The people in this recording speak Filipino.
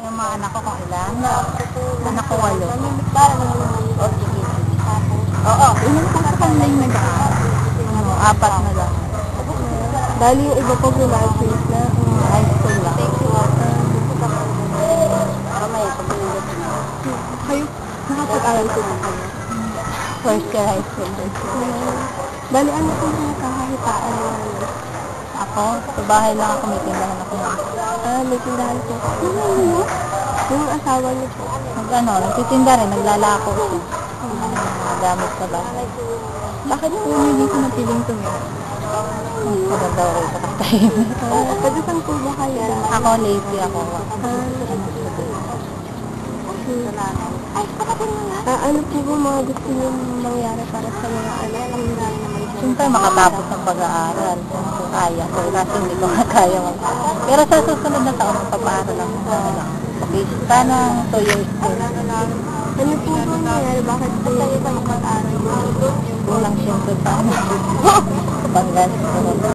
Yung mga anak ko kung ilan? Anak ko 8. Oo, ilan po sa kanila yung nag-aaral? 4 na lang. Bali yung iba po graduate na. High school lang. Kayo, nakapag-aral po ba kayo? First year high school. Bali ano po yung nakakitaan mo? Ako, sa bahay lang ako, may tindahan ako. May tindahan po. Yung asawa niyo po? Nagtitinda rin, naglalako siya. Nagamit sa bahay. Bakit po hindi ko napiling tumira? Maganda rin sa tayo. Pwede saan po ba kayo? Ako, lazy ako. Ano po ba mga gusto niyo mangyari para sa mga Siyempre, makatapos ng pag-aaral. Kung kaya ko, kasi hindi ko kaya. Pero sa susunod na taon, magpapaaral lang. Okay, sana 2 years ko. Ano po ba nangyari? Bakit po kayo mag-aaral? Kulang siyempre pa. Panggas.